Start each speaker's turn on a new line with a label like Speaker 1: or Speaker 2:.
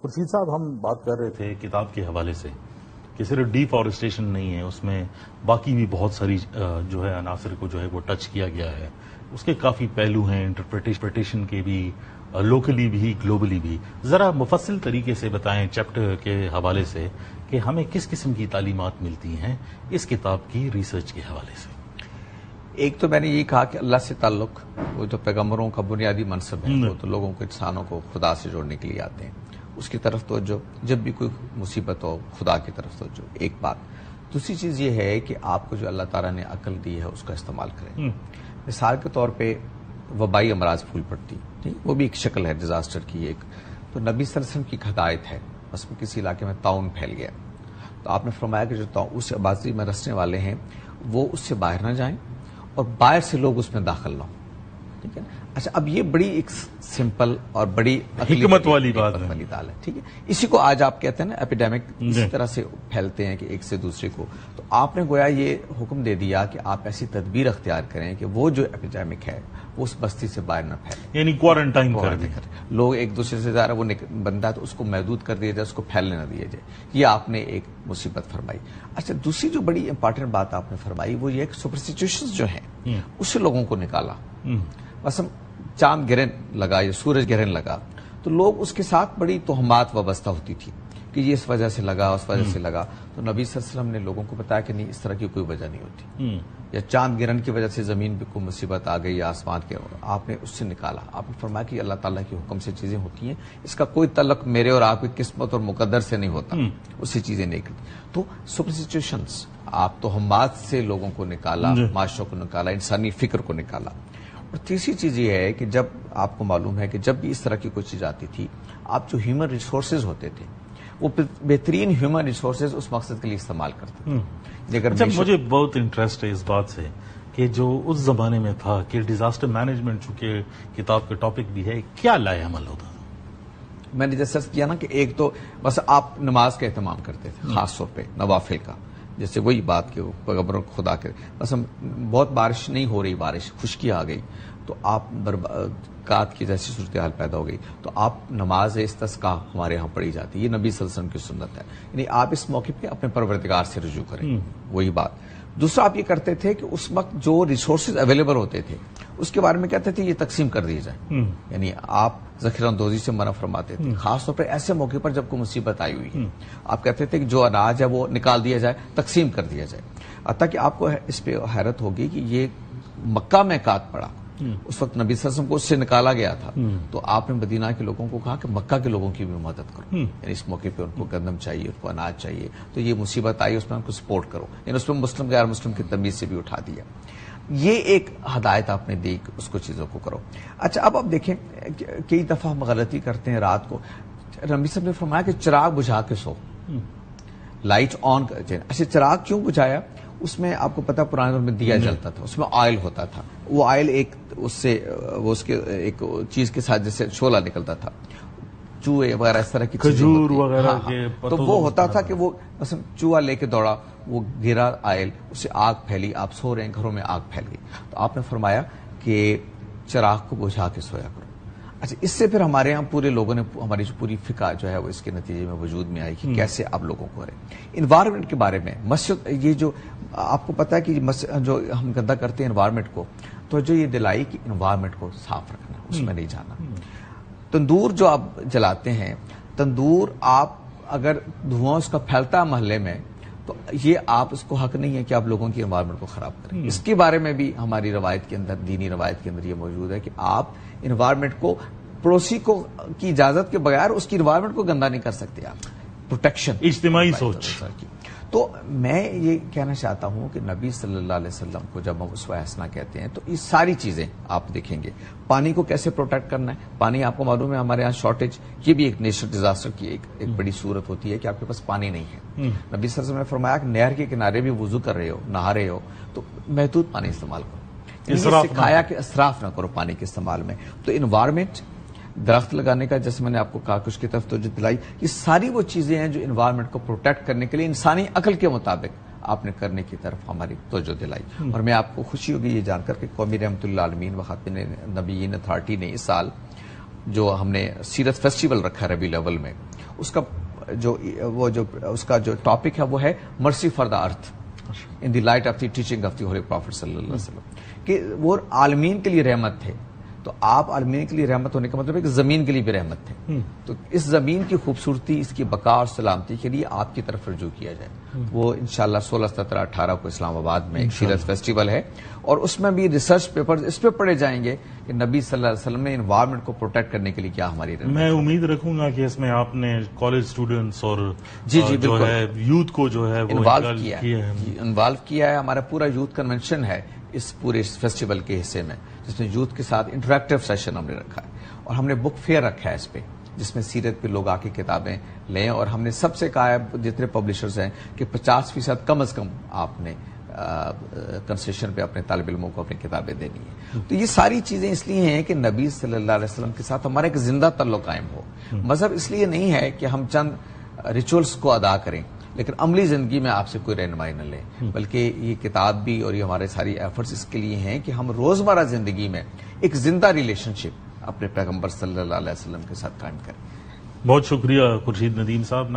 Speaker 1: خورشید صاحب، ہم بات کر رہے تھے کتاب کے حوالے سے کہ صرف ڈیفارسٹیشن نہیں ہے، اس میں باقی بھی بہت ساری جو ہے عناصر کو جو ہے وہ ٹچ کیا گیا ہے. اس کے کافی پہلو ہیں، انٹرپریٹیشن کے بھی، لوکلی بھی گلوبلی بھی. ذرا مفصل طریقے سے بتائیں چیپٹر کے حوالے سے کہ ہمیں کس قسم کی تعلیمات ملتی ہیں اس کتاب کی ریسرچ کے حوالے سے.
Speaker 2: ایک تو میں نے یہ کہا کہ اللہ سے تعلق، وہ جو پیغمبروں کا بنیادی منصب ہے، وہ تو لوگوں کو، انسانوں کو خدا سے جوڑنے کے لیے آتے ہیں. اس کی طرف توجہ، جب بھی کوئی مصیبت ہو خدا کی طرف توجہ، ایک بات. دوسری چیز یہ ہے کہ آپ کو جو اللہ تعالیٰ نے عقل دی ہے اس کا استعمال کریں. مثال کے طور پہ وبائی امراض پھول پڑتی، وہ بھی ایک شکل ہے ڈیزاسٹر کی. ایک تو نبی صلی اللہ علیہ وسلم کی ہدایت ہے، بس کسی علاقے میں طاعون پھیل گیا تو آپ نے فرمایا کہ جو اس آبادی میں رسنے والے ہیں وہ اس سے باہر نہ جائیں اور باہر سے لوگ اس میں داخل نہ ہوں. ٹھیک ہے. اچھا، اب یہ بڑی ایک سمپل اور بڑی
Speaker 1: حکمت والی بات
Speaker 2: ہے. ٹھیک ہے. اسی کو آج آپ کہتے ہیں نا ایپیڈیمک، اسی طرح سے پھیلتے ہیں کہ ایک سے دوسرے کو. تو آپ نے گویا یہ حکم دے دیا کہ آپ ایسی تدبیر اختیار کریں کہ وہ جو ایپیڈیمک ہے وہ اس بستی سے باہر نہ پھیلے،
Speaker 1: یعنی کوارنٹائن کر دیں.
Speaker 2: لوگ ایک دوسرے سے زیادہ وہ بنتا ہے تو اس کو محدود کر دیا جائے، اس کو پھیلنے نہ دیا جائے. یہ آپ نے ایک مصیبت فرمائی. اچھا، دوسری جو بڑی امپارٹنٹ بات آپ نے فرمائی وہ یہ کہ سپرسٹیشنز جو ہیں اس سے لوگوں کو نکالا. بس چاند گرہن لگا یا سورج گرہن لگا تو لوگ اس کے ساتھ بڑی توہمات وابستہ ہوتی تھی کہ یہ اس وجہ سے لگا، اس وجہ سے لگا. تو نبی صلی اللہ علیہ وسلم نے لوگوں کو بتایا کہ نہیں، اس طرح کی کوئی وجہ نہیں ہوتی. یا چاند گرہن کی وجہ سے زمین پہ کوئی مصیبت آ گئی یا آسمان کے، آپ نے اس سے نکالا. آپ نے فرمایا کہ اللہ تعالیٰ کے حکم سے چیزیں ہوتی ہیں، اس کا کوئی تعلق میرے اور آپ کی قسمت اور مقدر سے نہیں ہوتا، اس سے چیزیں نہیں کرتی. تو سپرسٹیشنز، آپ توہمات سے لوگوں کو نکالا، معاشروں کو نکالا، انسانی فکر کو نکالا. اور تیسری چیز یہ ہے کہ جب آپ کو معلوم ہے کہ جب بھی اس طرح کی کوئی چیز آتی تھی، آپ جو ہیومن ریسورسز ہوتے تھے وہ بہترین ہیومن ریسورسز اس مقصد کے لیے استعمال کرتے تھے.
Speaker 1: اچھا، مجھے بہت انٹرسٹ ہے اس بات سے کہ جو اس زمانے میں تھا کہ ڈیزاسٹر مینجمنٹ، چونکہ کتاب کا ٹاپک بھی ہے، کیا لائے عمل ہوتا تھا؟
Speaker 2: میں نے جیسے کیا نا کہ ایک تو بس آپ نماز کا اہتمام کرتے تھے، خاص طور پہ نوافل کا. جیسے وہی بات کہ پیغمبروں کو خدا کے بس ہم بہت بارش نہیں ہو رہی، بارش خشکی آ گئی تو آپ برکات کی جیسی صورتحال پیدا ہو گئی تو آپ نماز استسقاء ہمارے ہاں پڑھی جاتی ہے. یہ نبی صلی اللہ علیہ وسلم کی سنت ہے. یعنی آپ اس موقع پہ اپنے پروردگار سے رجوع کریں. وہی بات. دوسرا آپ یہ کرتے تھے کہ اس وقت جو ریسورسز اویلیبل ہوتے تھے اس کے بارے میں کہتے تھے یہ تقسیم کر دیے جائے. یعنی آپ ذخیرہ اندوزی سے منع فرماتے تھے، خاص طور پر ایسے موقع پر جب کوئی مصیبت آئی ہوئی ہے. آپ کہتے تھے کہ جو اناج ہے وہ نکال دیا جائے، تقسیم کر دیا جائے. حتیٰ کہ آپ کو اس پہ حیرت ہوگی کہ یہ مکہ میں کات پڑا، اس وقت نبی صلی اللہ علیہ وسلم کو اس سے نکالا گیا تھا تو آپ نے مدینہ کے لوگوں کو کہا کہ مکہ کے لوگوں کی بھی مدد کرو. یعنی اس موقع پہ ان کو گندم چاہیے، ان کو اناج چاہیے، تو یہ مصیبت آئی اس میں ان کو سپورٹ کرو. یعنی اس میں مسلم غیر مسلم کی تمیز سے بھی اٹھا دیا. یہ ایک ہدایت آپ نے دی کہ اس کو چیزوں کو کرو. اچھا، اب آپ دیکھیں کئی دفعہ ہم غلطی کرتے ہیں رات کو. نبی صاحب نے فرمایا کہ چراغ بجھا کے سو، لائٹ آن. اچھا، چراغ کیوں بجھایا؟ اس میں آپ کو پتا پرانے دور میں دیا جلتا تھا، اس میں آئل ہوتا تھا. وہ آئل ایک اس سے وہ اس کے ایک چیز کے ساتھ جیسے شعلہ نکلتا تھا، چوہے وغیرہ اس طرح کی
Speaker 1: کھجور وغیرہ کے،
Speaker 2: تو وہ ہوتا تھا کہ وہ مثلا چوہا لے کے دوڑا، وہ گرا آئل، اس سے آگ پھیلی. آپ سو رہے ہیں، گھروں میں آگ پھیل گئی تو آپ نے فرمایا کہ چراغ کو بجھا کے سویا کرو. اچھا، اس سے پھر ہمارے یہاں پورے لوگوں نے، ہماری جو پوری فقہ جو ہے وہ اس کے نتیجے میں وجود میں آئی کہ کیسے آپ لوگوں کو کریں. انوائرمنٹ کے بارے میں مسجد، یہ جو آپ کو پتا ہے کہ جو ہم گندا کرتے ہیں انوائرمنٹ کو، تو جو یہ دلائی کہ انوائرمنٹ کو صاف رکھنا، اس میں نہیں جانا. تندور جو آپ جلاتے ہیں، تندور آپ اگر دھواں اس کا پھیلتا ہے محلے میں تو یہ آپ اس کو حق نہیں ہے کہ آپ لوگوں کی انوائرمنٹ کو خراب کریں. اس کے بارے میں بھی ہماری روایت کے اندر، دینی روایت کے اندر یہ موجود ہے کہ آپ انوائرمنٹ کو، پڑوسی کو کی اجازت کے بغیر اس کی انوائرمنٹ کو گندا نہیں کر سکتے. آپ پروٹیکشن،
Speaker 1: اجتماعی سوچ.
Speaker 2: تو میں یہ کہنا چاہتا ہوں کہ نبی صلی اللہ علیہ وسلم کو جب ہم اسوہ حسنہ کہتے ہیں تو یہ ساری چیزیں آپ دیکھیں گے. پانی کو کیسے پروٹیکٹ کرنا ہے. پانی آپ کو معلوم ہے ہمارے یہاں شارٹیج، یہ بھی ایک نیچرل ڈیزاسٹر کی ایک بڑی صورت ہوتی ہے کہ آپ کے پاس پانی نہیں ہے. نبی صلی اللہ علیہ وسلم نے فرمایا کہ نہر کے کنارے بھی وضو کر رہے ہو، نہا رہے ہو تو محدود پانی استعمال کرو. سکھایا کہ اسراف نہ کرو پانی کے استعمال میں. تو انوائرمنٹ، درخت لگانے کا جیسے میں نے آپ کو کہا کہ اس کی طرف توجہ دلائی. یہ ساری وہ چیزیں ہیں جو انوائرمنٹ کو پروٹیکٹ کرنے کے لیے انسانی عقل کے مطابق آپ نے کرنے کی طرف ہماری توجہ دلائی. اور میں آپ کو خوشی ہوگی یہ جان کر کہ قومی رحمۃ اللہ عالمین و خاتم نبیین اتھارٹی نے اس سال جو ہم نے سیرت فیسٹیول رکھا ربیع الاول میں، اس کا اس کا جو ٹاپک ہے وہ ہے mercy for the earth in the light of the teaching of the holy prophet صلی اللہ علیہ وسلم، کہ وہ عالمین کے لیے رحمت تھے. تو آپ عالمین کے لیے رحمت ہونے کا مطلب ہے کہ زمین کے لیے بھی رحمت تھے. تو اس زمین کی خوبصورتی، اس کی بقا اور سلامتی کے لیے آپ کی طرف رجوع کیا جائے. وہ انشاءاللہ 16، 17، 18 کو اسلام آباد میں ایک سیرت فیسٹیول ہے، اور اس میں بھی ریسرچ پیپر اس پہ پڑھے جائیں گے کہ نبی صلی اللہ علیہ وسلم نے انوائرمنٹ کو پروٹیکٹ کرنے کے لیے کیا ہماری رحمت.
Speaker 1: میں امید رکھوں گا کہ اس میں آپ نے کالج اسٹوڈنٹس اور
Speaker 2: جی
Speaker 1: جو ہے یوتھ کو جو ہے وہ
Speaker 2: انوالو کیا ہے. ہمارا پورا یوتھ کنونشن ہے اس پورے فیسٹیول کے حصے میں، جس میں یوتھ کے ساتھ انٹریکٹیو سیشن ہم نے رکھا ہے، اور ہم نے بک فیئر رکھا ہے اس پہ، جس میں سیرت پہ لوگ آ کے کتابیں لیں. اور ہم نے سب سے کہا ہے جتنے پبلشرز ہیں کہ 50% کم از کم آپ نے کنسیشن پہ اپنے طالب علموں کو اپنی کتابیں دینی ہے. تو یہ ساری چیزیں اس لیے ہیں کہ نبی صلی اللہ علیہ وسلم کے ساتھ ہمارا ایک زندہ تعلق قائم ہو. مذہب اس لیے نہیں ہے کہ ہم چند ریچولز کو ادا کریں لیکن عملی زندگی میں آپ سے کوئی رہنمائی نہ لیں، بلکہ یہ کتاب بھی اور یہ ہمارے ساری ایفرٹس اس کے لیے ہیں کہ ہم روزمرہ زندگی میں ایک زندہ ریلیشن شپ اپنے پیغمبر صلی اللہ علیہ وسلم کے ساتھ قائم کریں.
Speaker 1: بہت شکریہ خورشید ندیم صاحب.